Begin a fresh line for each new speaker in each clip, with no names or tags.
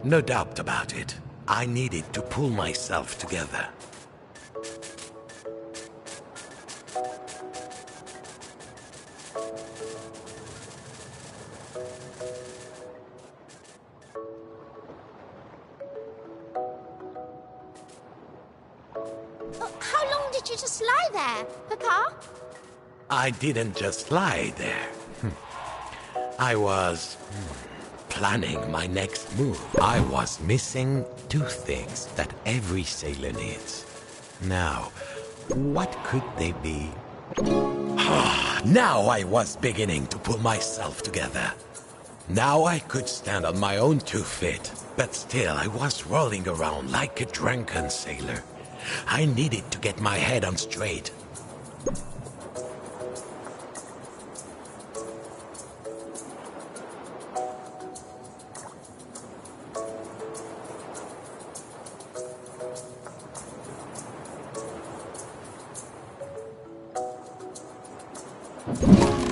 No doubt about it. I needed to pull myself together.
How long did you just lie there, Papa?
I didn't just lie there. I was planning my next move. I was missing two things that every sailor needs. Now, what could they be? Now I was beginning to pull myself together. Now I could stand on my own 2 feet, but still I was rolling around like a drunken sailor. I needed to get my head on straight.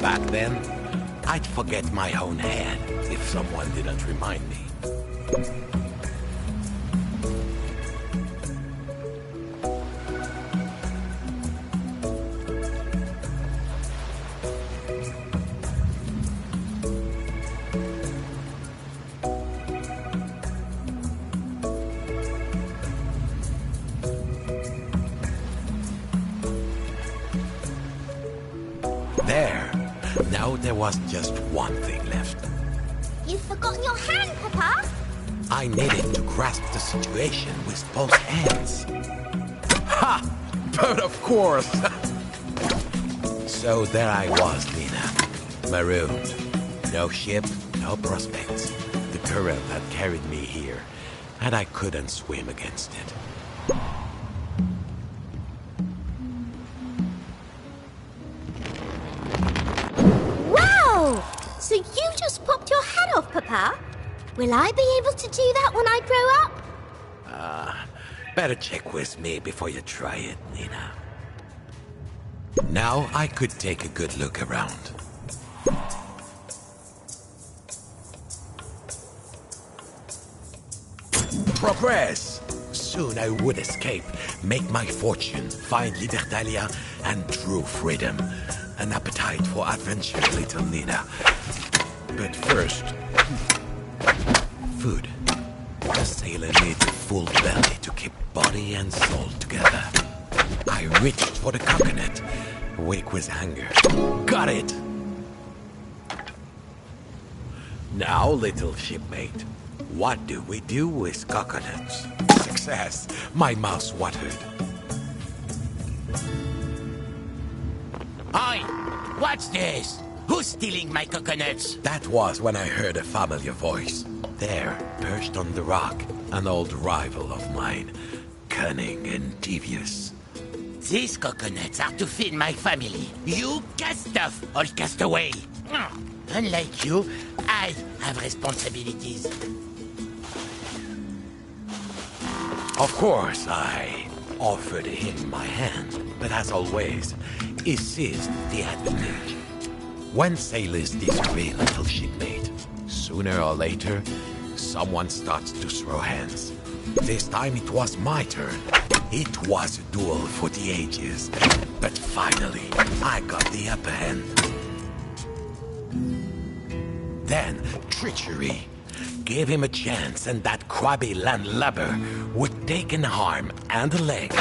Back then, I'd forget my own head if someone didn't remind me. There. Now there was just one thing left.
You've forgotten your hand, Papa.
I needed to grasp the situation with both hands. Ha! But of course! So there I was, Nina. Marooned. No ship, no prospects. The current had carried me here, and I couldn't swim against it.
So you just popped your head off, Papa? Will I be able to do that when I grow up?
Better check with me before you try it, Nina. Now I could take a good look around. Progress! Soon I would escape, make my fortune, find Libertalia, and true freedom. An appetite for adventure, little Nina. But first, food. A sailor needs a full belly to keep body and soul together. I reached for the coconut, weak with hunger. Got it! Now, little shipmate, what do we do with coconuts? Success! My mouth watered.
Oi! What's this? Who's stealing my coconuts?
That was when I heard a familiar voice. There, perched on the rock, an old rival of mine. Cunning and devious.
These coconuts are to feed my family. You cast off, all cast away. Unlike you, I have responsibilities.
Of course, I offered him my hand, but as always, he seized the advantage. When sailors disagree, little shipmate, sooner or later, someone starts to throw hands. This time it was my turn. It was a duel for the ages. But finally, I got the upper hand. Then, treachery. Gave him a chance, and that crabby landlubber would take an arm and a leg.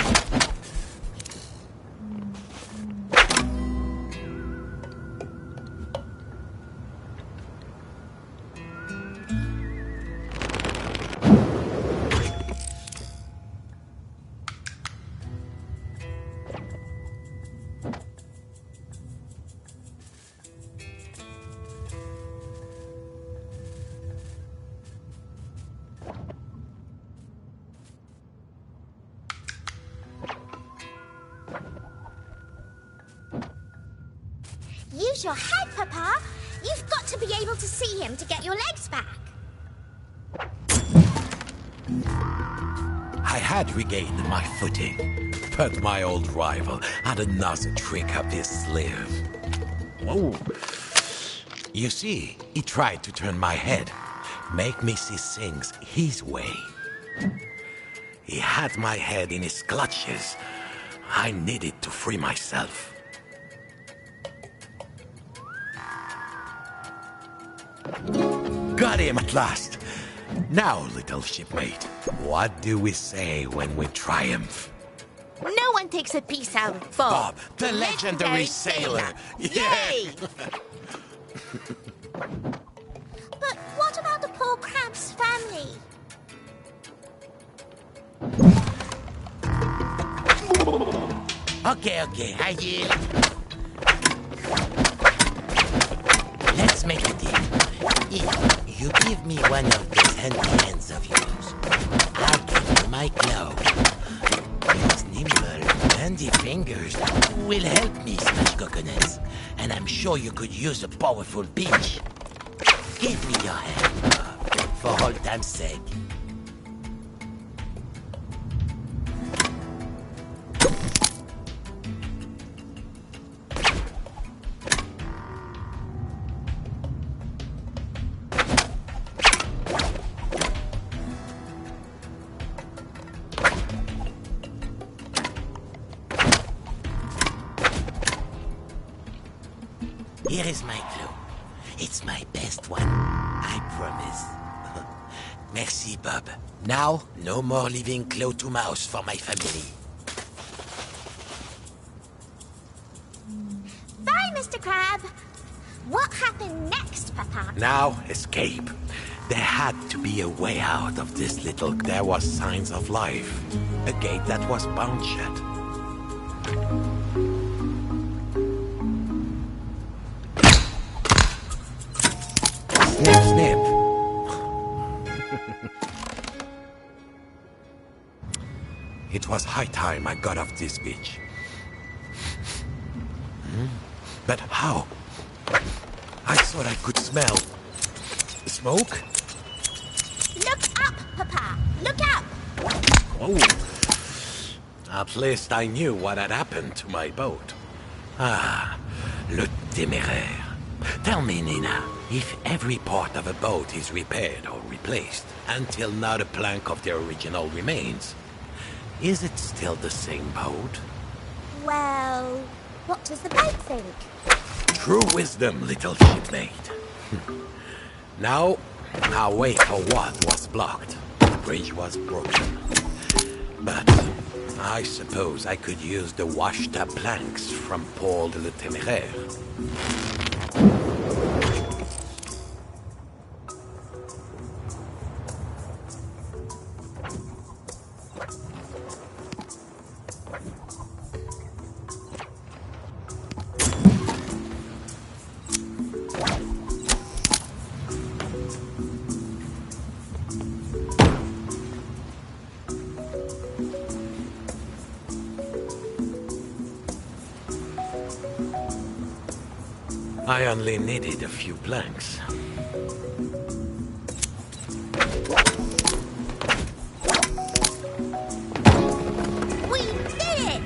Use your head, Papa. You've got to be able to see him to get your legs back.
I had regained my footing. But my old rival had another trick up his sleeve. Oh. You see, he tried to turn my head, make me see things his way. He had my head in his clutches. I needed to free myself. Got him at last. Now, little shipmate, what do we say when we triumph?
No one takes a piece out of
Bob, the legendary sailor.
Yay! But what about the poor crab's family?
Okay, I yield. Let's make a deal. If you give me one of those handy hands of yours, I'll give you my claw. Those nimble, handy fingers will help me smash coconuts, and I'm sure you could use a powerful pinch. Give me your hand, Bob, for old time's sake. Here is my clue. It's my best one, I promise. Merci, Bob. Now, no more leaving claw to mouse for my family.
Bye, Mr. Crab. What happened next, Papa?
Now, escape. There had to be a way out of this little... There was signs of life. A gate that was bound shut. Snip, snip. It was high time I got off this beach. But how? I thought I could smell... smoke?
Look up, Papa. Look up.
Oh. At least I knew what had happened to my boat. Ah, le téméraire. Tell me, Nina, if every part of a boat is repaired or replaced until not a plank of the original remains, is it still the same boat?
Well, what does the boat think?
True wisdom, little shipmate. Now, our way for what was blocked. The bridge was broken. But I suppose I could use the washed-up planks from Paul de la Téméraire. I only needed a few planks.
We did it!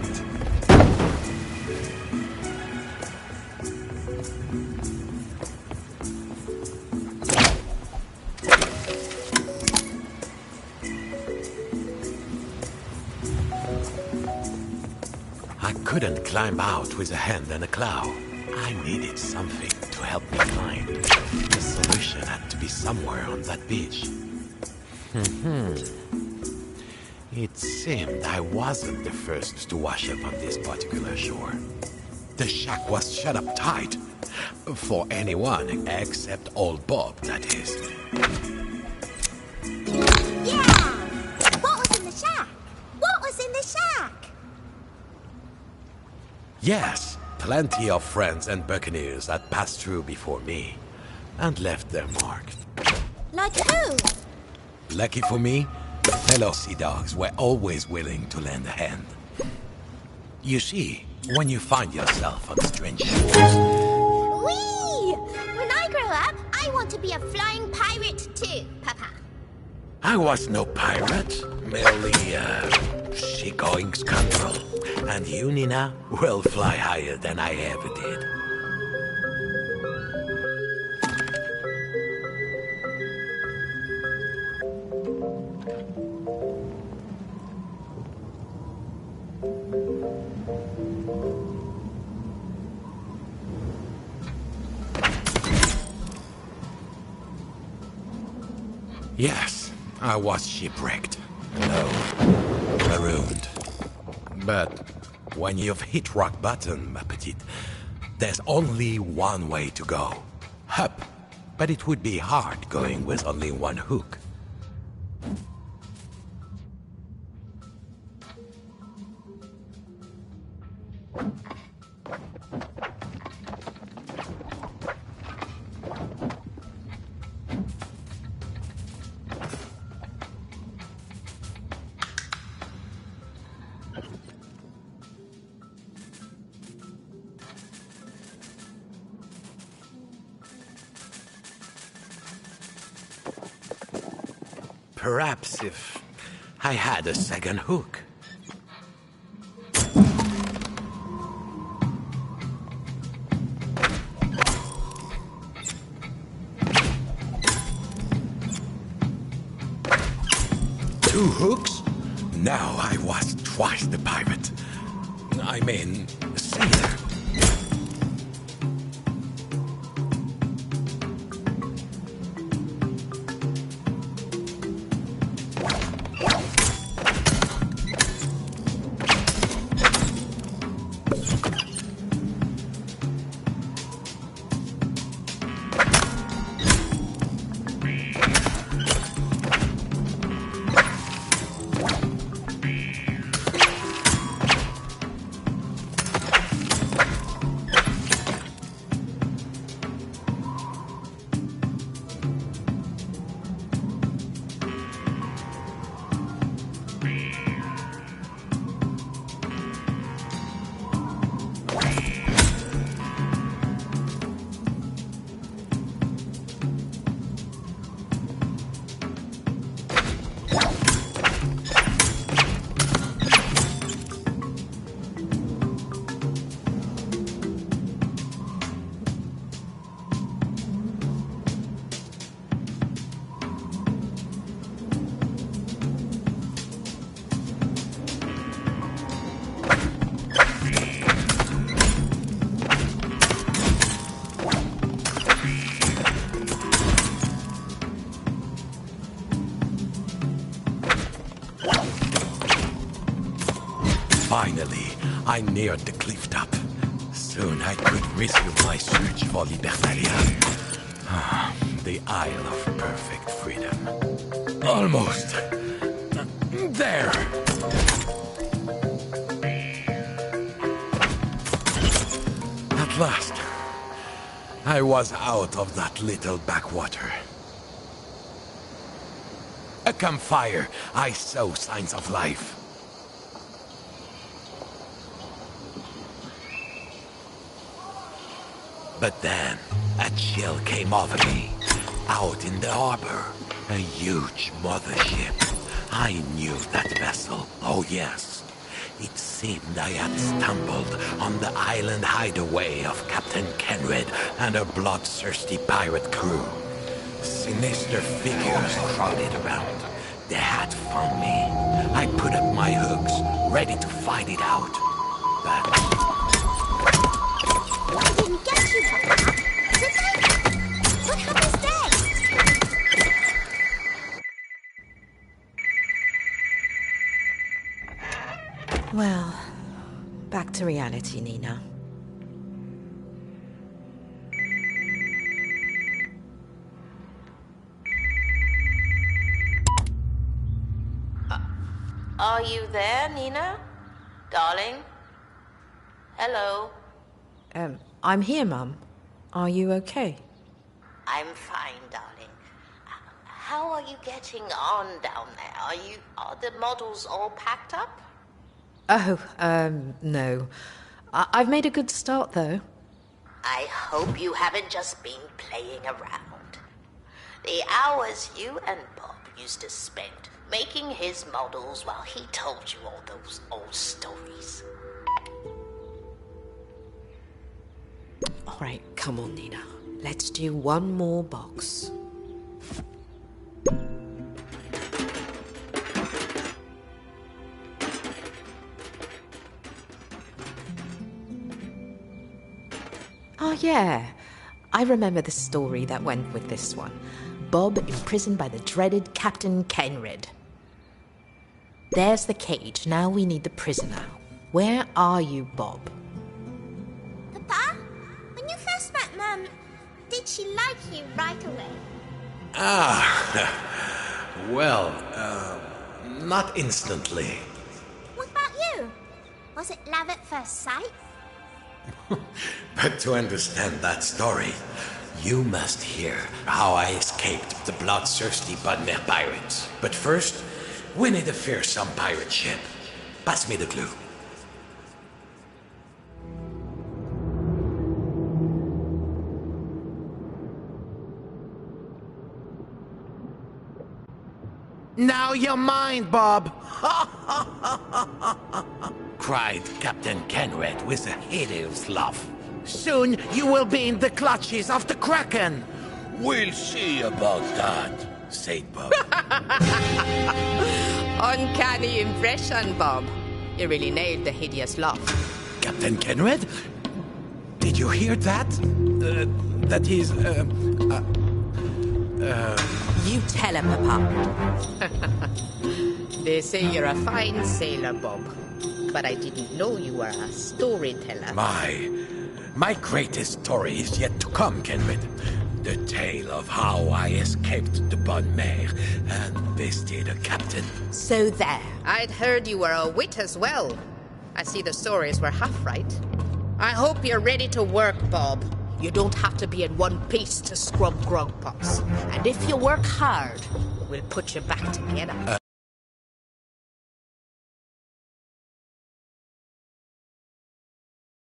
I couldn't climb out with a hand and a claw. I needed something to help me climb. The solution had to be somewhere on that beach. It seemed I wasn't the first to wash up on this particular shore. The shack was shut up tight. For anyone except old Bob, that is.
Yeah! What was in the shack? What was in the shack?
Yes, plenty of friends and buccaneers had passed through before me and left their mark.
Like who?
Lucky for me, fellow sea dogs were always willing to lend a hand. You see, when you find yourself on strange shores...
Whee! When I grow up, I want to be a flying pirate too, Papa.
I was no pirate, merely a seagoing scoundrel. And you, Nina, will fly higher than I ever did. Yes, I was shipwrecked. No, marooned. But when you've hit rock bottom, ma petite, there's only one way to go. Up. But it would be hard going with only one hook. Perhaps if I had a second hook. Two hooks? Now I was twice the pirate. I mean, sailor. Finally, I neared the cliff top. Soon I could resume my search for Libertalia. The Isle of Perfect Freedom. Almost. There. At last, I was out of that little backwater. A campfire. I saw signs of life. But then, a chill came over me. Out in the harbor, a huge mothership. I knew that vessel, oh yes. It seemed I had stumbled on the island hideaway of Captain Kenred and a bloodthirsty pirate crew. Sinister figures crowded around. They had found me. I put up my hooks, ready to fight it out. But
I didn't get you, Papa. Did I? What happens next?
Well, back to reality, Nina.
Are you there, Nina? Darling? Hello?
I'm here, Mum. Are you okay?
I'm fine, darling. How are you getting on down there? Are the models all packed up?
Oh, no. I've made a good start, though.
I hope you haven't just been playing around. The hours you and Bob used to spend making his models while he told you all those old stories.
Right, come on, Nina. Let's do one more box. Oh, yeah. I remember the story that went with this one. Bob imprisoned by the dreaded Captain Kenred. There's the cage. Now we need the prisoner. Where are you, Bob?
Papa, when you first met Mum, did she like you right away?
Well, not instantly.
What about you? Was it love at first sight?
But to understand that story, you must hear how I escaped the bloodthirsty Budmere pirates. But first, we need a fearsome pirate ship. Pass me the clue. Now you're mine, Bob! Cried Captain Kenred with a hideous laugh. Soon you will be in the clutches of the Kraken!
We'll see about that,
said Bob.
Uncanny impression, Bob. You really nailed the hideous laugh.
Captain Kenred? Did you hear that? That is,
You tell him, Papa. They say you're a fine sailor, Bob. But I didn't know you were a storyteller.
My greatest story is yet to come, Kenred. The tale of how I escaped the Bonne-Mère and bested a captain.
So there. I'd heard you were a wit as well. I see the stories were half right. I hope you're ready to work, Bob. You don't have to be in one piece to scrub grog pots. And if you work hard, we'll put you back together.